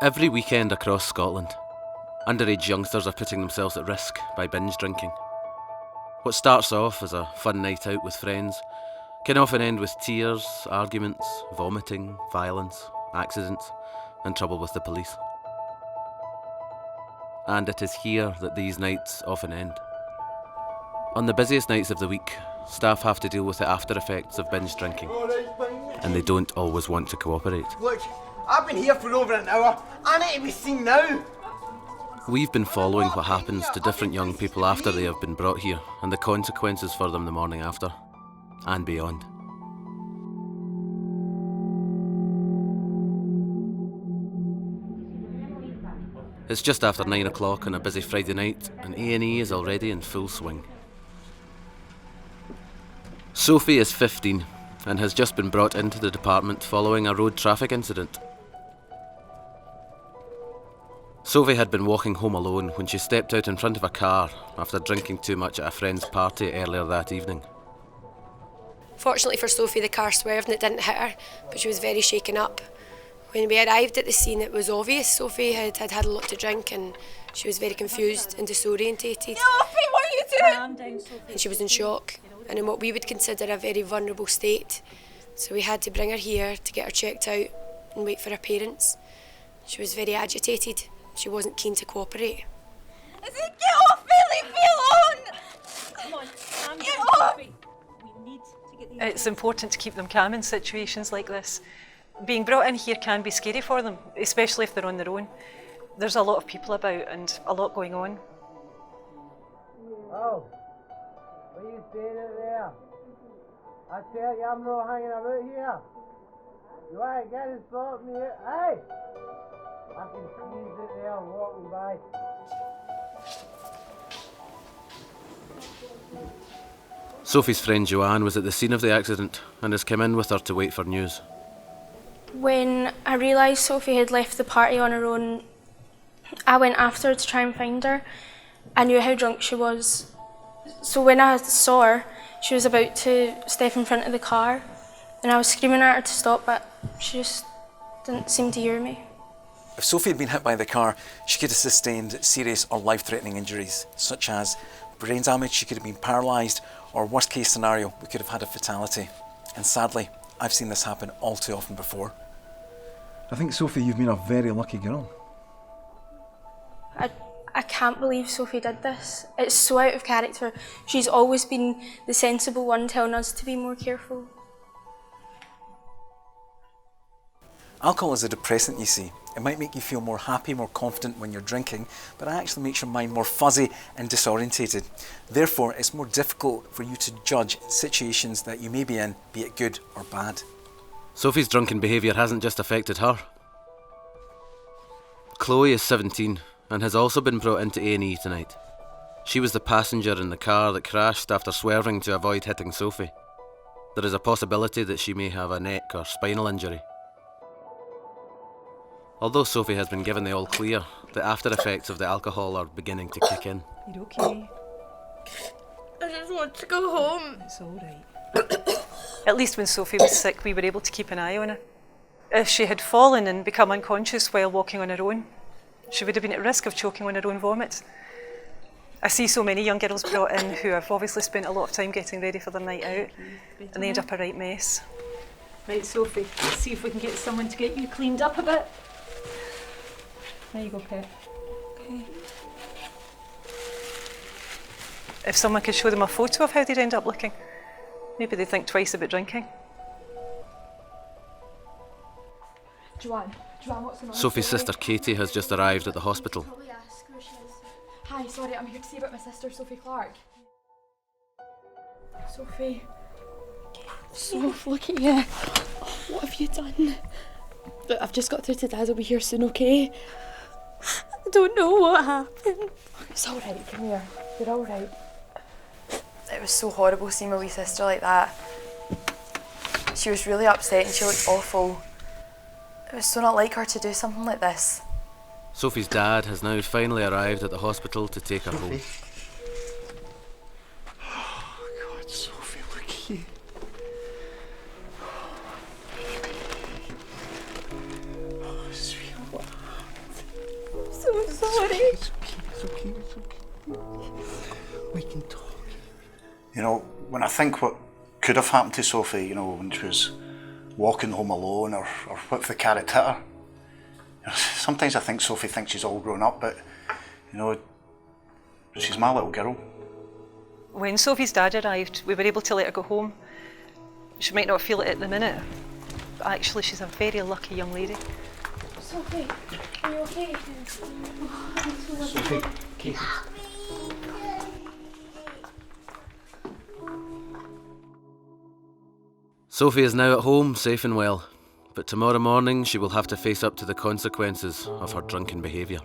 Every weekend across Scotland, underage youngsters are putting themselves at risk by binge drinking. What starts off as a fun night out with friends can often end with tears, arguments, vomiting, violence, accidents, and trouble with the police. And it is here that these nights often end. On the busiest nights of the week, staff have to deal with the after effects of binge drinking, and they don't always want to cooperate. Look, I've been here for over an hour. I need to be seen now. We've been following what happens to different young people after they have been brought here, and the consequences for them the morning after, and beyond. It's just after 9 o'clock on a busy Friday night, and A&E is already in full swing. Sophie is 15 and has just been brought into the department following a road traffic incident. Sophie had been walking home alone when she stepped out in front of a car after drinking too much at a friend's party earlier that evening. Fortunately for Sophie, the car swerved and it didn't hit her, but she was very shaken up. When we arrived at the scene, it was obvious Sophie had a lot to drink and she was very confused and disorientated. Sophie, what are you doing? Calm down, Sophie. And she was in shock and in what we would consider a very vulnerable state. So we had to bring her here to get her checked out and wait for her parents. She was very agitated. She wasn't keen to cooperate. I said, get off me! Leave me alone! Come on, calm Get down, off! Sophie. We need to get these... It's important to keep them calm in situations like this. Being brought in here can be scary for them, especially if they're on their own. There's a lot of people about and a lot going on. Oh, what are you saying out there? I tell you, I'm not hanging about here. You want to get and sort me out? Hey! I can see you out there walking by. Sophie's friend Joanne was at the scene of the accident and has come in with her to wait for news. When I realised Sophie had left the party on her own, I went after her to try and find her. I knew how drunk she was. So when I saw her, she was about to step in front of the car and I was screaming at her to stop, but she just didn't seem to hear me. If Sophie had been hit by the car, she could have sustained serious or life-threatening injuries, such as brain damage. She could have been paralysed, or worst case scenario, we could have had a fatality. And sadly, I've seen this happen all too often before. I think, Sophie, you've been a very lucky girl. I can't believe Sophie did this. It's so out of character. She's always been the sensible one, telling us to be more careful. Alcohol is a depressant, you see. It might make you feel more happy, more confident when you're drinking, but it actually makes your mind more fuzzy and disorientated. Therefore, it's more difficult for you to judge situations that you may be in, be it good or bad. Sophie's drunken behaviour hasn't just affected her. Chloe is 17 and has also been brought into A&E tonight. She was the passenger in the car that crashed after swerving to avoid hitting Sophie. There is a possibility that she may have a neck or spinal injury. Although Sophie has been given the all clear, the after effects of the alcohol are beginning to kick in. You're okay. I just want to go home. It's all right. At least when Sophie was sick, we were able to keep an eye on her. If she had fallen and become unconscious while walking on her own, she would have been at risk of choking on her own vomit. I see so many young girls brought in who have obviously spent a lot of time getting ready for their night out, and they end up a right mess. Right, Sophie, let's see if we can get someone to get you cleaned up a bit. There you go, Pet. Okay. If someone could show them a photo of how they'd end up looking, maybe they'd think twice about drinking. Joanne, what's going on? Sophie's sister Katie has just arrived at the hospital. Hi, sorry, I'm here to see about my sister, Sophie Clark. Sophie. Soph, look at you. Oh, what have you done? Look, I've just got through to Dad. I'll be here soon, okay? I don't know what happened. It's all right, come here. You're all right. It was so horrible seeing my wee sister like that. She was really upset and she looked awful. It was so not like her to do something like this. Sophie's dad has now finally arrived at the hospital to take her home. Oh, God, Sophie, look at you. Oh, baby. Oh, sweetheart. sorry. It's okay. We can talk. You know, when I think what could have happened to Sophie, you know, when she was walking home alone, or what if the carrot hit her? You know, sometimes I think Sophie thinks she's all grown up, but, you know, she's my little girl. When Sophie's dad arrived, we were able to let her go home. She might not feel it at the minute, but actually she's a very lucky young lady. Sophie, are you okay? Sophie, Katie. Sophie is now at home, safe and well, but tomorrow morning she will have to face up to the consequences of her drunken behaviour.